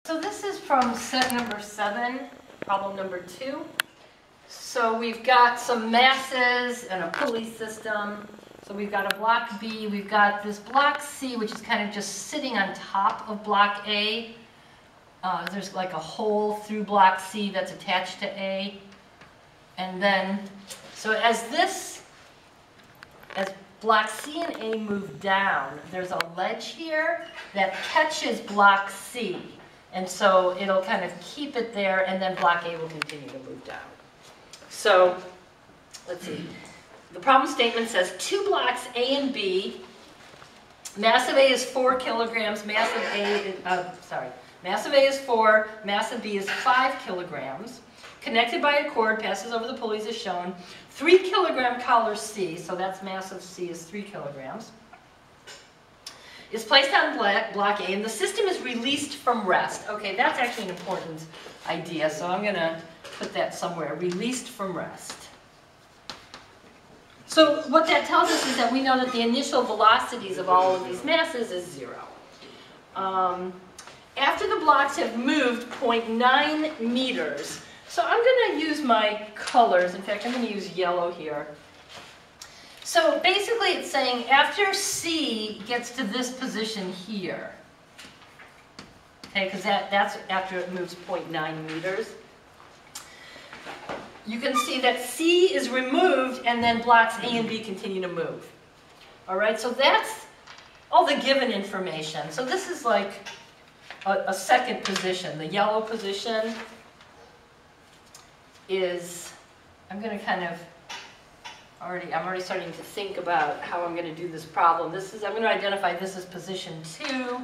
So this is from set number 7, problem number 2. So we've got some masses and a pulley system. So we've got a block B, we've got this block C, which is kind of just sitting on top of block A. There's like a hole through block C that's attached to A. And then, so as block C and A move down, there's a ledge here that catches block C. And so it'll kind of keep it there, and then block A will continue to move down. So, let's see. The problem statement says 2 blocks A and B. Mass of A is 4 kilograms. Mass of mass of A is 4. Mass of B is 5 kilograms. Connected by a cord, passes over the pulleys as shown. 3 kilogram collar C, so that's mass of C is 3 kilograms. Is placed on block A, and the system is released from rest. Okay, that's actually an important idea, so I'm going to put that somewhere. Released from rest. So what that tells us is that we know that the initial velocities of all of these masses is 0. After the blocks have moved 0.9 meters, so I'm going to use my colors. In fact, I'm going to use yellow here. So basically it's saying after C gets to this position here, okay, because that's after it moves 0.9 meters, you can see that C is removed and then blocks A and B continue to move. All right, so that's all the given information. So this is like a second position. The yellow position is, I'm going to kind of, I'm already starting to think about how I'm going to do this problem. I'm going to identify this as position 2.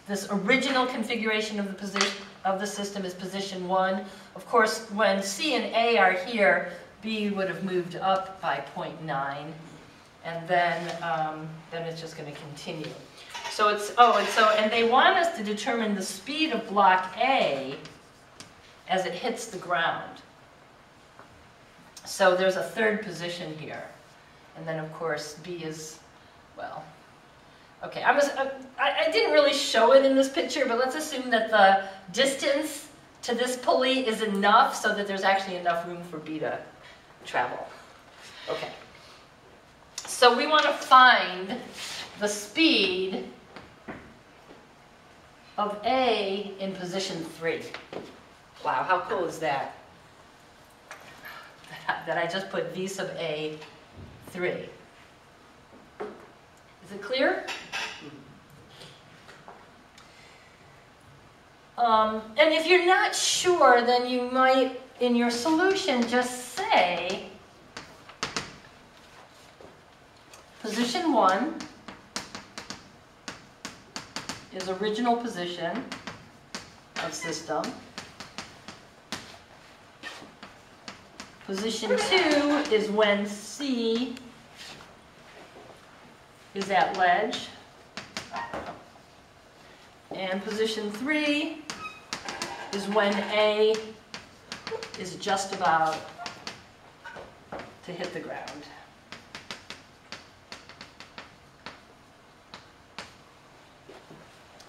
This original configuration of the system is position 1. Of course, when C and A are here, B would have moved up by 0.9, and then it's just going to continue. So it's and they want us to determine the speed of block A as it hits the ground. So there's a third position here. And then, of course, B is, well, okay. I didn't really show it in this picture, but let's assume that the distance to this pulley is enough so that there's actually enough room for B to travel. Okay. So we want to find the speed of A in position 3. Wow, how cool is that? That I just put V sub A 3. Is it clear? And if you're not sure, then you might, in your solution, just say position 1 is original position of system. Position 2 is when C is at ledge. And position 3 is when A is just about to hit the ground.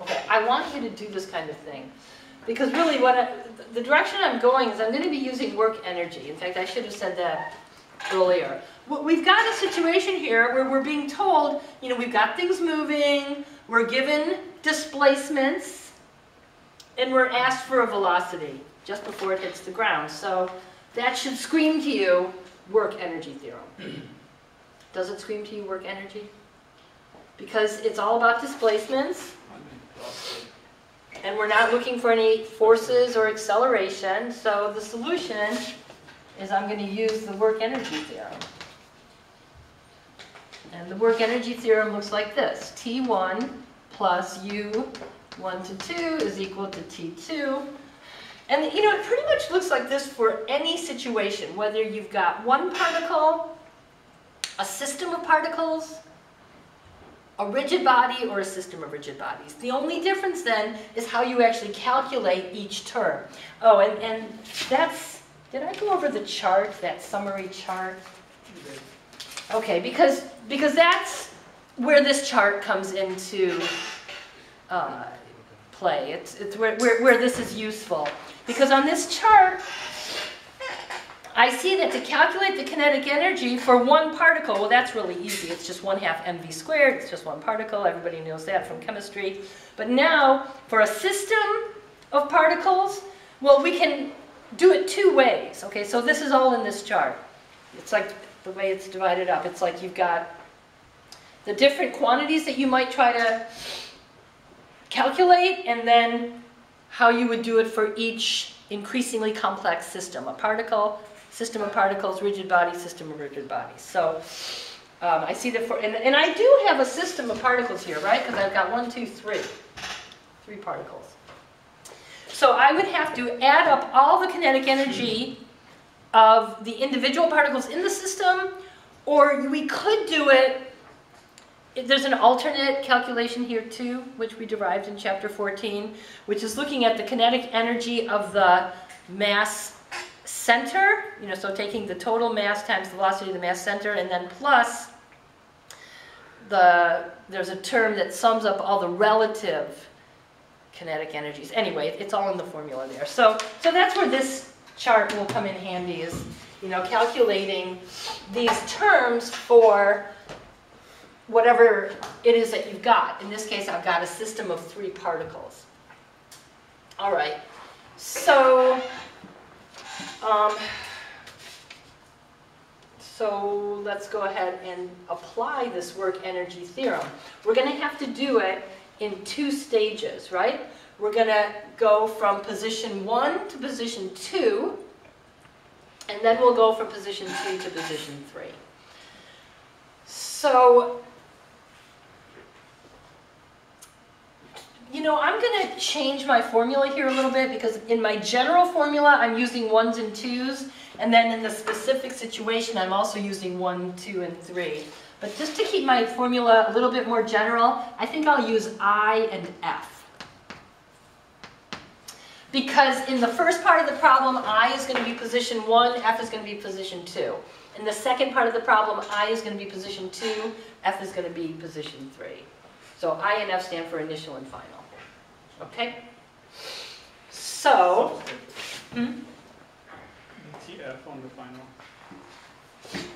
Okay, I want you to do this kind of thing. Because really, the direction I'm going is I'm going to be using work energy. In fact, I should have said that earlier. We've got a situation here where we're being told, we've got things moving, we're given displacements, and we're asked for a velocity just before it hits the ground. So that should scream to you work energy theorem. Does it scream to you work energy? Because it's all about displacements. And we're not looking for any forces or acceleration, so the solution is I'm going to use the work energy theorem. And the work energy theorem looks like this. T1 plus U1 to 2 is equal to T2. And it pretty much looks like this for any situation, whether you've got one particle, a system of particles, a rigid body, or a system of rigid bodies. The only difference then is how you actually calculate each term. Oh, and that's, did I go over the chart, that summary chart? Okay, because that's where this chart comes into play. It's where this is useful. Because on this chart, I see that to calculate the kinetic energy for one particle, well, that's really easy. It's just 1/2 mv squared. It's just one particle. Everybody knows that from chemistry. But now, for a system of particles, well, we can do it two ways. Okay, so this is all in this chart. It's like the way it's divided up. It's like you've got the different quantities that you might try to calculate, and then how you would do it for each increasingly complex system. A particle, system of particles, rigid body, system of rigid bodies. So I see that and I do have a system of particles here, right? Because I've got 1, 2, 3. 3 particles. So I would have to add up all the kinetic energy of the individual particles in the system, or we could do it. There's an alternate calculation here too, which we derived in chapter 14, which is looking at the kinetic energy of the mass center, so taking the total mass times the velocity of the mass center, and then plus there's a term that sums up all the relative kinetic energies. Anyway, it's all in the formula there. So that's where this chart will come in handy, is calculating these terms for whatever it is that you've got. In this case, I've got a system of 3 particles. All right, so let's go ahead and apply this work energy theorem. We're going to have to do it in 2 stages, right? We're going to go from position 1 to position 2, and then we'll go from position 2 to position 3. So, I'm going to change my formula here a little bit, because in my general formula, I'm using 1s and 2s, and then in the specific situation, I'm also using 1, 2, and 3. But just to keep my formula a little bit more general, I think I'll use I and F. Because in the first part of the problem, I is going to be position 1, F is going to be position 2. In the second part of the problem, I is going to be position 2, F is going to be position 3. So I and F stand for initial and final. Okay? So, TF on the final.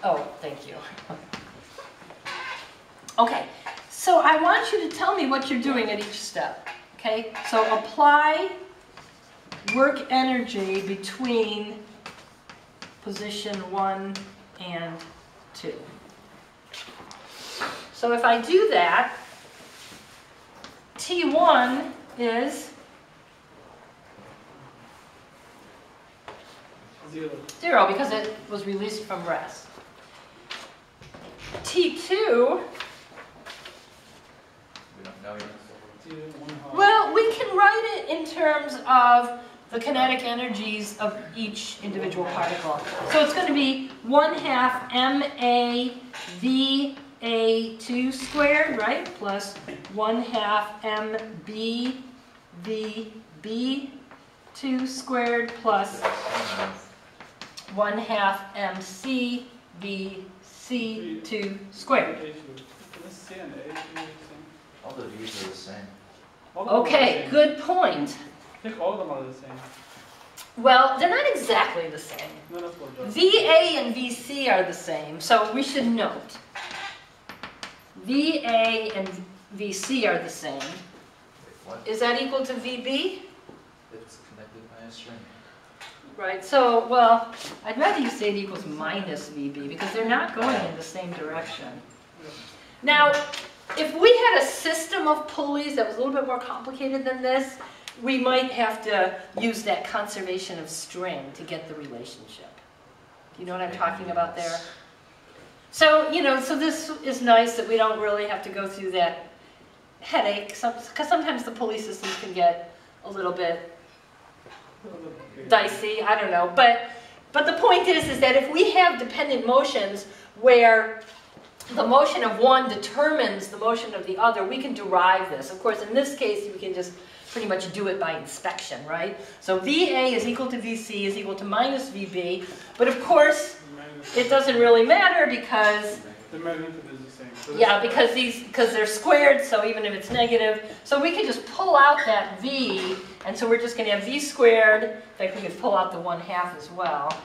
Oh, thank you. Okay, so I want you to tell me what you're doing at each step. Okay, so apply work energy between position 1 and 2. So if I do that, T1 is 0 because it was released from rest. T2, well, we can write it in terms of the kinetic energies of each individual particle. So it's going to be 1/2 MaVa2 squared, right? Plus 1/2 MbVb2 squared plus 1/2 McVc2 squared. All the v's are the same. Okay, good point. I think all of them are the same. Well, they're not exactly the same. VA and VC are the same, so we should note. VA and VC are the same. Wait, what? Is that equal to VB? It's connected by a string. Right, so, well, I'd rather you say it equals minus VB because they're not going in the same direction. Now, if we had a system of pulleys that was a little bit more complicated than this, we might have to use that conservation of string to get the relationship. Do you know what I'm talking about there? So, so this is nice that we don't really have to go through that headache, because sometimes the pulley systems can get a little bit dicey, I don't know. But the point is that if we have dependent motions where the motion of one determines the motion of the other, we can derive this. Of course, in this case, we can just pretty much do it by inspection, right? So VA is equal to VC is equal to minus VB. But of course, it doesn't really matter because the magnitude is the same. Yeah, because they're squared, so even if it's negative, so we can just pull out that v, and so we're just going to have v squared. In fact, we could pull out the 1/2 as well.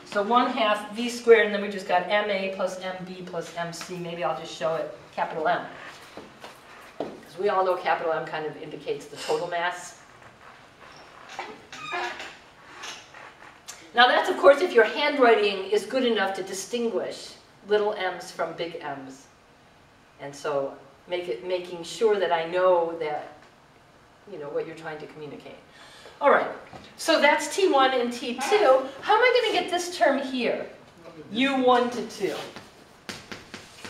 So 1/2 v squared, and then we just got ma plus mb plus mc. Maybe I'll just show it capital M. Because we all know capital M kind of indicates the total mass. Now that's, of course, if your handwriting is good enough to distinguish little m's from big M's. And so making sure that I know that, you know, what you're trying to communicate. All right, so that's T1 and T2. How am I going to get this term here? U1 to 2.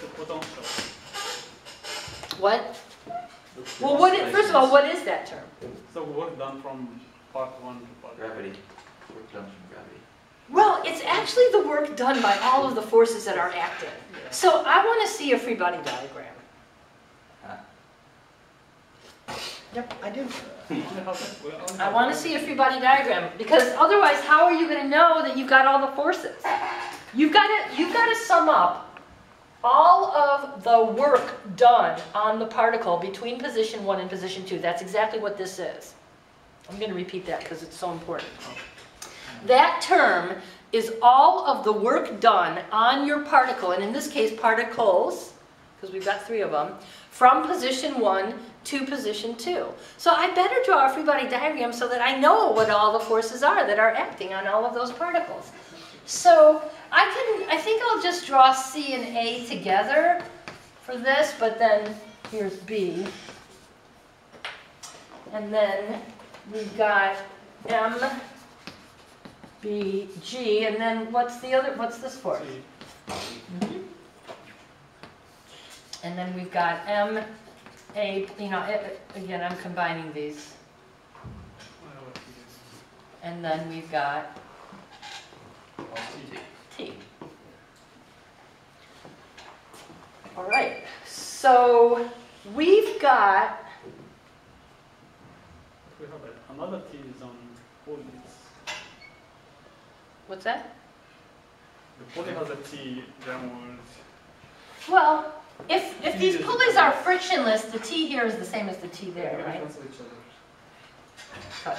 The potential. What? Well, first of all, what is that term? So work done from part 1 to part 2. Gravity. Work done from gravity. Well, it's actually the work done by all of the forces that are acting. So I want to see a free body diagram. Yep, I do. I want to see a free body diagram, because otherwise, how are you going to know that you've got all the forces? You've got to sum up all of the work done on the particle between position 1 and position 2. That's exactly what this is. I'm going to repeat that because it's so important. That term is all of the work done on your particle, and in this case particles, because we've got 3 of them, from position 1 to position 2. So I better draw a free body diagram so that I know what all the forces are that are acting on all of those particles. So I think I'll just draw C and A together for this, but then here's B. And then we've got M, B, G, and then what's this for? Mm-hmm. And then we've got M, A, you know, again, I'm combining these. And then we've got T. All right, so we've got... We have another T is on pulleys. What's that? The pulley has a T downwards. Well, if these pulleys are frictionless, the T here is the same as the T there, right? Cancel each other. Cut.